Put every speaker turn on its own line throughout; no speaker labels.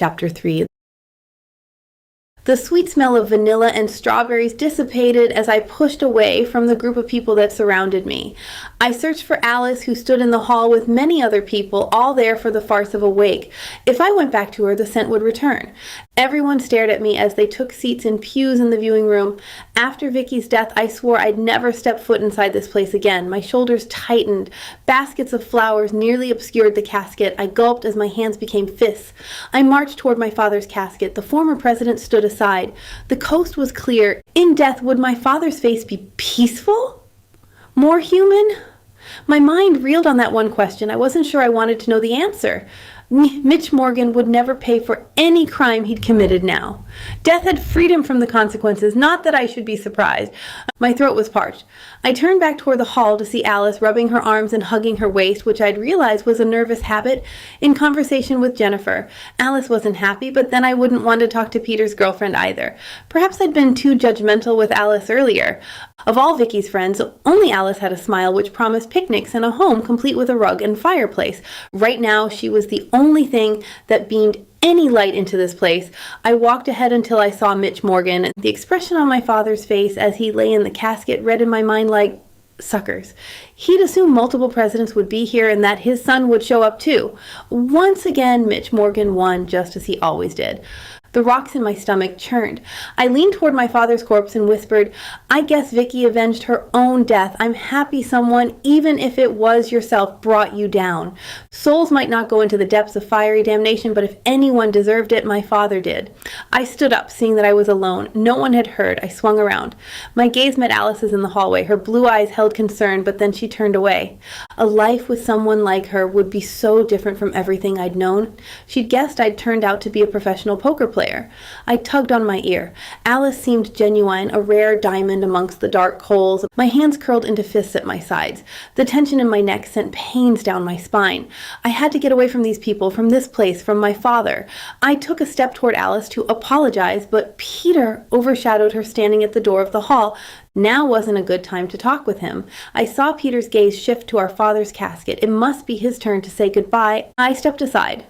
Chapter 3. The sweet smell of vanilla and strawberries dissipated as I pushed away from the group of people that surrounded me. I searched for Alice, who stood in the hall with many other people, all there for the farce of a wake. If I went back to her, the scent would return. Everyone stared at me as they took seats in pews in the viewing room. After Vicky's death, I swore I'd never step foot inside this place again. My shoulders tightened. Baskets of flowers nearly obscured the casket. I gulped as my hands became fists. I marched toward my father's casket. The former president stood aside. The coast was clear. In death, would my father's face be peaceful? More human? My mind reeled on that one question. I wasn't sure I wanted to know the answer. Mitch Morgan would never pay for any crime he'd committed now. Death had freed him from the consequences, not that I should be surprised. My throat was parched. I turned back toward the hall to see Alice rubbing her arms and hugging her waist, which I'd realized was a nervous habit, in conversation with Jennifer. Alice wasn't happy, but then I wouldn't want to talk to Peter's girlfriend either. Perhaps I'd been too judgmental with Alice earlier. Of all Vicky's friends, only Alice had a smile which promised picnics and a home complete with a rug and fireplace. Right now, she was the only thing that beamed any light into this place. I walked ahead until I saw Mitch Morgan. The expression on my father's face as he lay in the casket read in my mind like, suckers. He'd assumed multiple presidents would be here and that his son would show up too. Once again, Mitch Morgan won, just as he always did. The rocks in my stomach churned. I leaned toward my father's corpse and whispered, I guess Vicky avenged her own death. I'm happy someone, even if it was yourself, brought you down. Souls might not go into the depths of fiery damnation, but if anyone deserved it, my father did. I stood up, seeing that I was alone. No one had heard. I swung around. My gaze met Alice's in the hallway. Her blue eyes held concern, but then she turned away. A life with someone like her would be so different from everything I'd known. She'd guessed I'd turned out to be a professional poker player. I tugged on my ear. Alice seemed genuine, a rare diamond amongst the dark coals. My hands curled into fists at my sides. The tension in my neck sent pains down my spine. I had to get away from these people, from this place, from my father. I took a step toward Alice to apologize, but Peter overshadowed her standing at the door of the hall. Now wasn't a good time to talk with him. I saw Peter's gaze shift to our father's casket. It must be his turn to say goodbye. I stepped aside.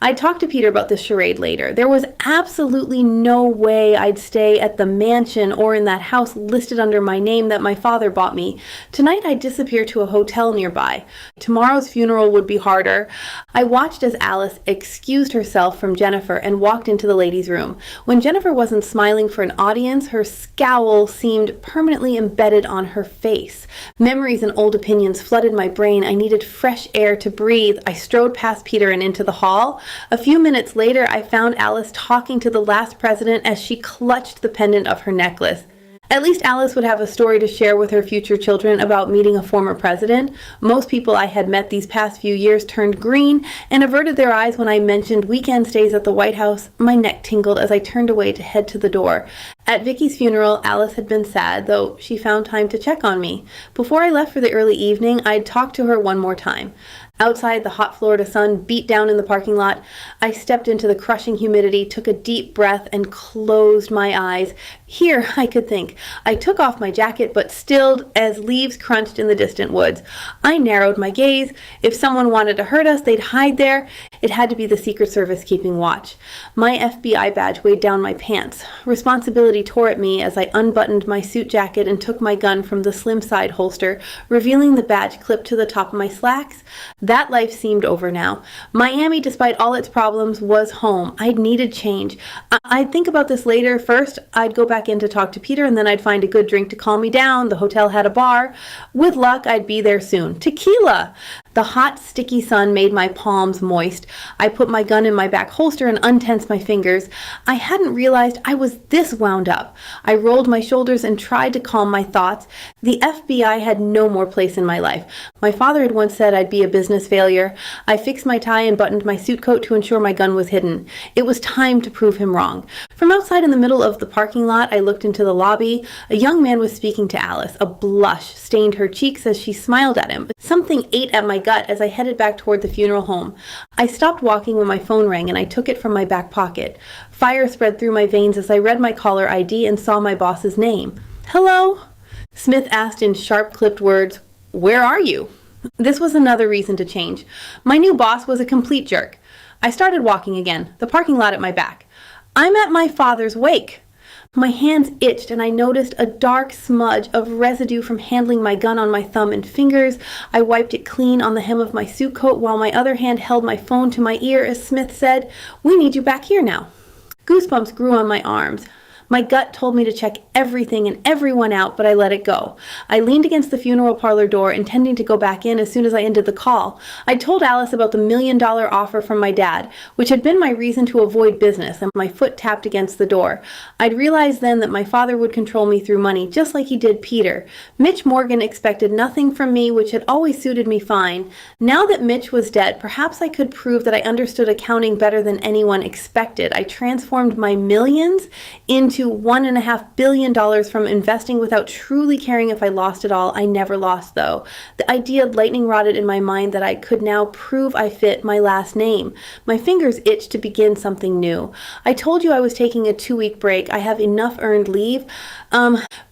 I'd talk to Peter about this charade later. There was absolutely no way I'd stay at the mansion or in that house listed under my name that my father bought me. Tonight I'd disappear to a hotel nearby. Tomorrow's funeral would be harder. I watched as Alice excused herself from Jennifer and walked into the ladies' room. When Jennifer wasn't smiling for an audience, her scowl seemed permanently embedded on her face. Memories and old opinions flooded my brain. I needed fresh air to breathe. I strode past Peter and into the hall. A few minutes later, I found Alice talking to the last president as she clutched the pendant of her necklace. At least Alice would have a story to share with her future children about meeting a former president. Most people I had met these past few years turned green and averted their eyes when I mentioned weekend stays at the White House. My neck tingled as I turned away to head to the door. At Vicky's funeral, Alice had been sad, though she found time to check on me. Before I left for the early evening, I'd talk to her one more time. Outside, the hot Florida sun beat down in the parking lot. I stepped into the crushing humidity, took a deep breath, and closed my eyes. Here, I could think. I took off my jacket, but stilled as leaves crunched in the distant woods. I narrowed my gaze. If someone wanted to hurt us, they'd hide there. It had to be the Secret Service keeping watch. My FBI badge weighed down my pants. Responsibility tore at me as I unbuttoned my suit jacket and took my gun from the slim side holster, revealing the badge clipped to the top of my slacks. That life seemed over now. Miami, despite all its problems, was home. I'd needed change. I'd think about this later. First, I'd go back in to talk to Peter, and then I'd find a good drink to calm me down. The hotel had a bar. With luck, I'd be there soon. Tequila! The hot, sticky sun made my palms moist. I put my gun in my back holster and untensed my fingers. I hadn't realized I was this wound up. I rolled my shoulders and tried to calm my thoughts. The FBI had no more place in my life. My father had once said I'd be a business failure. I fixed my tie and buttoned my suit coat to ensure my gun was hidden. It was time to prove him wrong. From outside in the middle of the parking lot, I looked into the lobby. A young man was speaking to Alice. A blush stained her cheeks as she smiled at him. Something ate at my gut as I headed back toward the funeral home. I stopped walking when my phone rang and I took it from my back pocket. Fire spread through my veins as I read my caller ID and saw my boss's name. "Hello?" Smith asked in sharp-clipped words. "Where are you?" This was another reason to change. My new boss was a complete jerk. I started walking again, the parking lot at my back. I'm at my father's wake. My hands itched and I noticed a dark smudge of residue from handling my gun on my thumb and fingers. I wiped it clean on the hem of my suit coat while my other hand held my phone to my ear as Smith said, "We need you back here now." Goosebumps grew on my arms. My gut told me to check everything and everyone out, but I let it go. I leaned against the funeral parlor door, intending to go back in as soon as I ended the call. I told Alice about the $1 million offer from my dad, which had been my reason to avoid business, and my foot tapped against the door. I'd realized then that my father would control me through money, just like he did Peter. Mitch Morgan expected nothing from me, which had always suited me fine. Now that Mitch was dead, perhaps I could prove that I understood accounting better than anyone expected. I transformed my millions into $1.5 billion from investing without truly caring if I lost it all. I never lost, though. The idea lightning rodded in my mind that I could now prove I fit my last name. My fingers itched to begin something new. I told you I was taking a 2-week break. I have enough earned leave.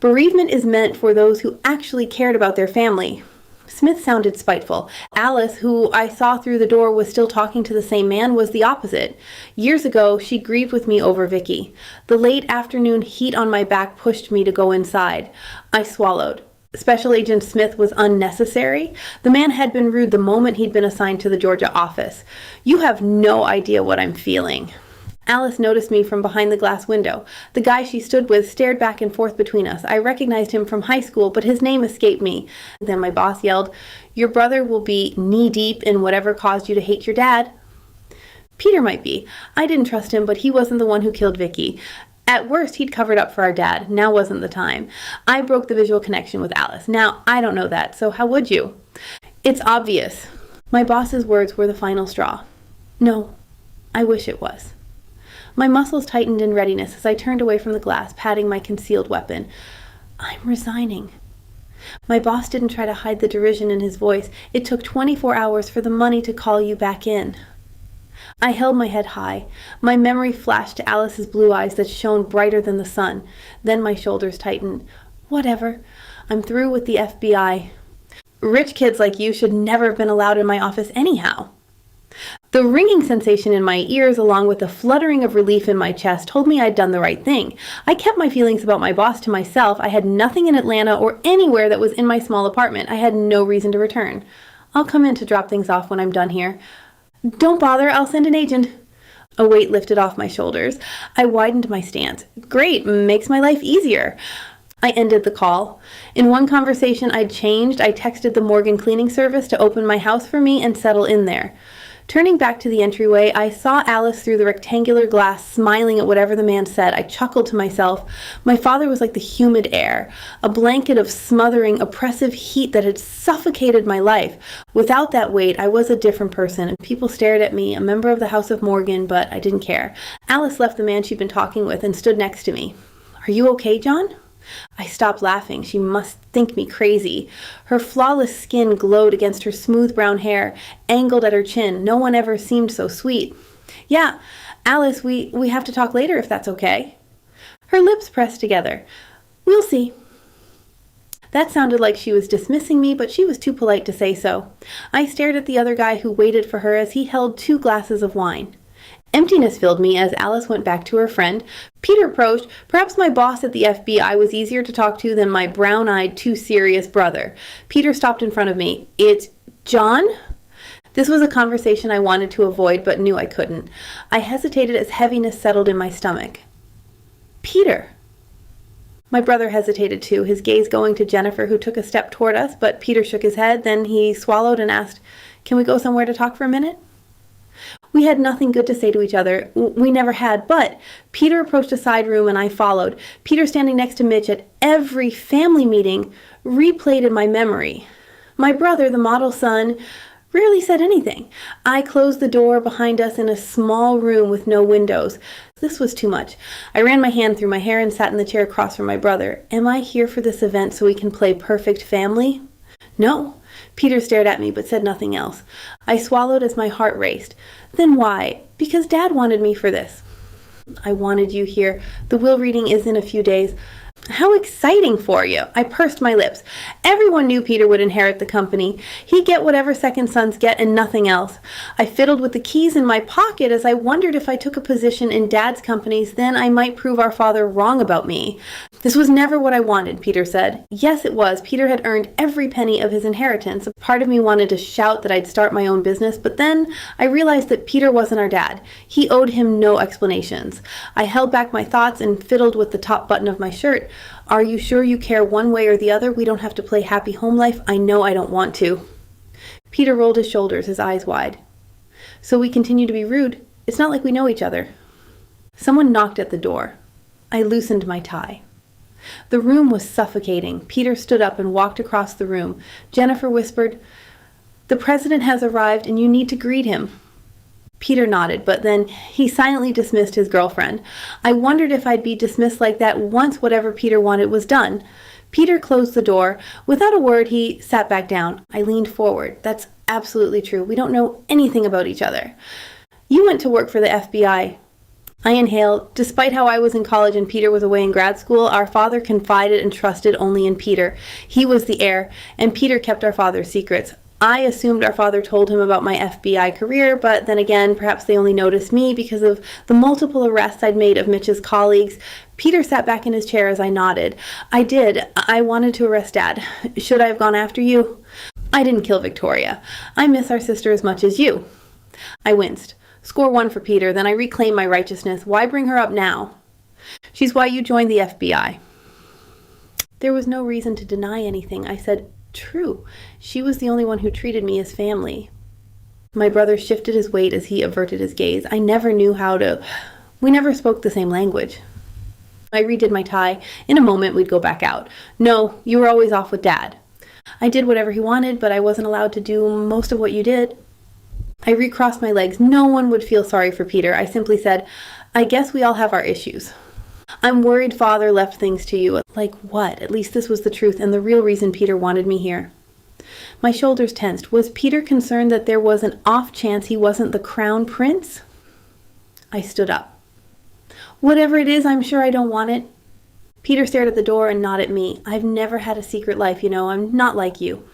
Bereavement is meant for those who actually cared about their family. Smith sounded spiteful. Alice, who I saw through the door was still talking to the same man, was the opposite. Years ago, she grieved with me over Vicky. The late afternoon heat on my back pushed me to go inside. I swallowed. Special Agent Smith was unnecessary. The man had been rude the moment he'd been assigned to the Georgia office. You have no idea what I'm feeling. Alice noticed me from behind the glass window. The guy she stood with stared back and forth between us. I recognized him from high school, but his name escaped me. Then my boss yelled, "Your brother will be knee-deep in whatever caused you to hate your dad." Peter might be. I didn't trust him, but he wasn't the one who killed Vicky. At worst, he'd covered up for our dad. Now wasn't the time. I broke the visual connection with Alice. Now, I don't know that, so how would you? It's obvious. My boss's words were the final straw. No, I wish it was. My muscles tightened in readiness as I turned away from the glass, patting my concealed weapon. I'm resigning. My boss didn't try to hide the derision in his voice. It took 24 hours for the money to call you back in. I held my head high. My memory flashed to Alice's blue eyes that shone brighter than the sun. Then my shoulders tightened. Whatever. I'm through with the FBI. Rich kids like you should never have been allowed in my office anyhow. The ringing sensation in my ears, along with the fluttering of relief in my chest, told me I'd done the right thing. I kept my feelings about my boss to myself. I had nothing in Atlanta or anywhere that was in my small apartment. I had no reason to return. I'll come in to drop things off when I'm done here. Don't bother, I'll send an agent. A weight lifted off my shoulders. I widened my stance. Great, makes my life easier. I ended the call. In one conversation I'd changed. I texted the Morgan cleaning service to open my house for me and settle in there. Turning back to the entryway, I saw Alice through the rectangular glass, smiling at whatever the man said. I chuckled to myself. My father was like the humid air, a blanket of smothering, oppressive heat that had suffocated my life. Without that weight, I was a different person, and people stared at me, a member of the House of Morgan, but I didn't care. Alice left the man she'd been talking with and stood next to me. Are you okay, John? I stopped laughing. She must think me crazy. Her flawless skin glowed against her smooth brown hair, angled at her chin. No one ever seemed so sweet. Yeah, Alice, we have to talk later if that's okay. Her lips pressed together. We'll see. That sounded like she was dismissing me, but she was too polite to say so. I stared at the other guy who waited for her as he held 2 glasses of wine. Emptiness filled me as Alice went back to her friend. Peter approached. Perhaps my boss at the FBI was easier to talk to than my brown-eyed, too serious brother. Peter stopped in front of me. It's John? This was a conversation I wanted to avoid, but knew I couldn't. I hesitated as heaviness settled in my stomach. Peter. My brother hesitated too, his gaze going to Jennifer, who took a step toward us, but Peter shook his head. Then he swallowed and asked, "Can we go somewhere to talk for a minute?" We had nothing good to say to each other. We never had, but Peter approached a side room and I followed. Peter, standing next to Mitch at every family meeting, replayed in my memory. My brother, the model son, rarely said anything. I closed the door behind us in a small room with no windows. This was too much. I ran my hand through my hair and sat in the chair across from my brother. Am I here for this event so we can play perfect family? No. Peter stared at me but said nothing else. I swallowed as my heart raced. Then why? Because Dad wanted me for this. I wanted you here. The will reading is in a few days. How exciting for you. I pursed my lips. Everyone knew Peter would inherit the company. He'd get whatever second sons get and nothing else. I fiddled with the keys in my pocket as I wondered if I took a position in Dad's companies, then I might prove our father wrong about me. This was never what I wanted, Peter said. Yes, it was. Peter had earned every penny of his inheritance. A part of me wanted to shout that I'd start my own business, but then I realized that Peter wasn't our dad. He owed him no explanations. I held back my thoughts and fiddled with the top button of my shirt. Are you sure you care one way or the other? We don't have to play happy home life. I know I don't want to. Peter rolled his shoulders, his eyes wide. So we continue to be rude? It's not like we know each other. Someone knocked at the door. I loosened my tie. The room was suffocating. Peter stood up and walked across the room. Jennifer whispered, "The president has arrived and you need to greet him." Peter nodded, but then he silently dismissed his girlfriend. I wondered if I'd be dismissed like that once whatever Peter wanted was done. Peter closed the door. Without a word, he sat back down. I leaned forward. That's absolutely true. We don't know anything about each other. You went to work for the FBI. I inhaled. Despite how I was in college and Peter was away in grad school, our father confided and trusted only in Peter. He was the heir, and Peter kept our father's secrets. I assumed our father told him about my FBI career, but then again, perhaps they only noticed me because of the multiple arrests I'd made of Mitch's colleagues. Peter sat back in his chair as I nodded. I did. I wanted to arrest Dad. Should I have gone after you? I didn't kill Victoria. I miss our sister as much as you. I winced. Score one for Peter, then I reclaimed my righteousness. Why bring her up now? She's why you joined the FBI. There was no reason to deny anything. I said, true. She was the only one who treated me as family. My brother shifted his weight as he averted his gaze. I never knew how to... We never spoke the same language. I redid my tie. In a moment, we'd go back out. No, you were always off with Dad. I did whatever he wanted, but I wasn't allowed to do most of what you did. I recrossed my legs. No one would feel sorry for Peter. I simply said, I guess we all have our issues. I'm worried Father left things to you. Like what? At least this was the truth and the real reason Peter wanted me here. My shoulders tensed. Was Peter concerned that there was an off chance he wasn't the crown prince? I stood up. Whatever it is, I'm sure I don't want it. Peter stared at the door and nodded at me. I've never had a secret life, you know. I'm not like you.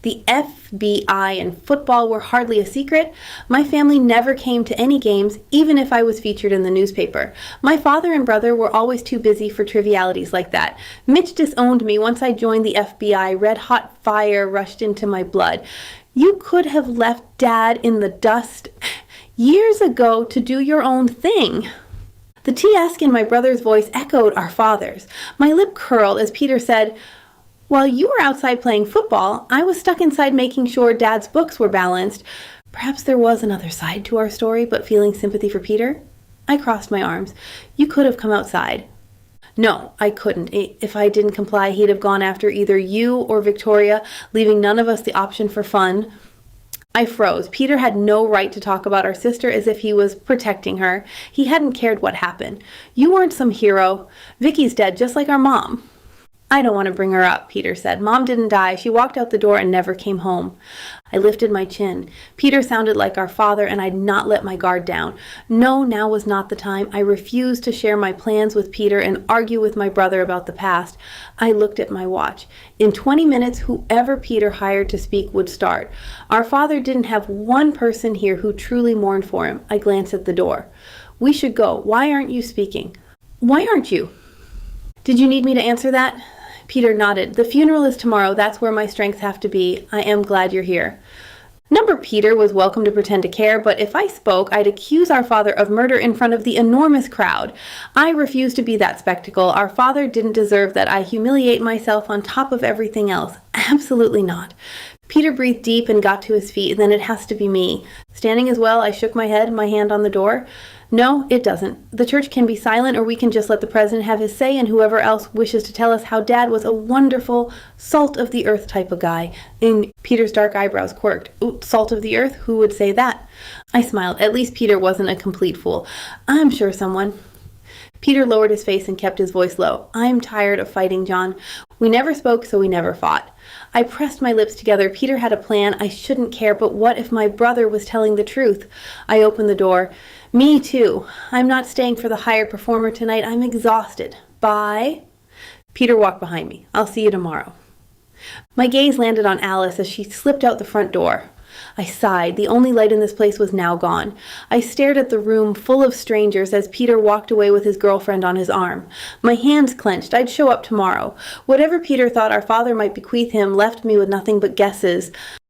The FBI and football were hardly a secret. My family never came to any games, even if I was featured in the newspaper. My father and brother were always too busy for trivialities like that. Mitch disowned me once I joined the FBI. Red-hot fire rushed into my blood. You could have left Dad in the dust years ago to do your own thing. The T-esque in my brother's voice echoed our father's. My lip curled as Peter said, while you were outside playing football, I was stuck inside making sure Dad's books were balanced. Perhaps there was another side to our story, but feeling sympathy for Peter? I crossed my arms. You could have come outside. No, I couldn't. If I didn't comply, he'd have gone after either you or Victoria, leaving none of us the option for fun. I froze. Peter had no right to talk about our sister as if he was protecting her. He hadn't cared what happened. You weren't some hero. Vicky's dead, just like our mom. I don't want to bring her up, Peter said. Mom didn't die. She walked out the door and never came home. I lifted my chin. Peter sounded like our father, and I'd not let my guard down. No, now was not the time. I refused to share my plans with Peter and argue with my brother about the past. I looked at my watch. In 20 minutes, whoever Peter hired to speak would start. Our father didn't have one person here who truly mourned for him. I glanced at the door. We should go. Why aren't you speaking? Why aren't you? Did you need me to answer that? Peter nodded. The funeral is tomorrow. That's where my strengths have to be. I am glad you're here. Number Peter was welcome to pretend to care, but if I spoke, I'd accuse our father of murder in front of the enormous crowd. I refused to be that spectacle. Our father didn't deserve that I humiliate myself on top of everything else. Absolutely not. Peter breathed deep and got to his feet. Then it has to be me. Standing as well, I shook my head, my hand on the door. No, it doesn't. The church can be silent, or we can just let the president have his say, and whoever else wishes to tell us how Dad was a wonderful, salt-of-the-earth type of guy. And Peter's dark eyebrows quirked. Ooh, salt of the earth? Who would say that? I smiled. At least Peter wasn't a complete fool. I'm sure someone. Peter lowered his face and kept his voice low. I'm tired of fighting, John. We never spoke, so we never fought. I pressed my lips together. Peter had a plan. I shouldn't care, but what if my brother was telling the truth? I opened the door. Me too. I'm not staying for the hired performer tonight. I'm exhausted. Bye. Peter walked behind me. I'll see you tomorrow. My gaze landed on Alice as she slipped out the front door. I sighed. The only light in this place was now gone. I stared at the room full of strangers as Peter walked away with his girlfriend on his arm. My hands clenched. I'd show up tomorrow. Whatever Peter thought our father might bequeath him left me with nothing but guesses.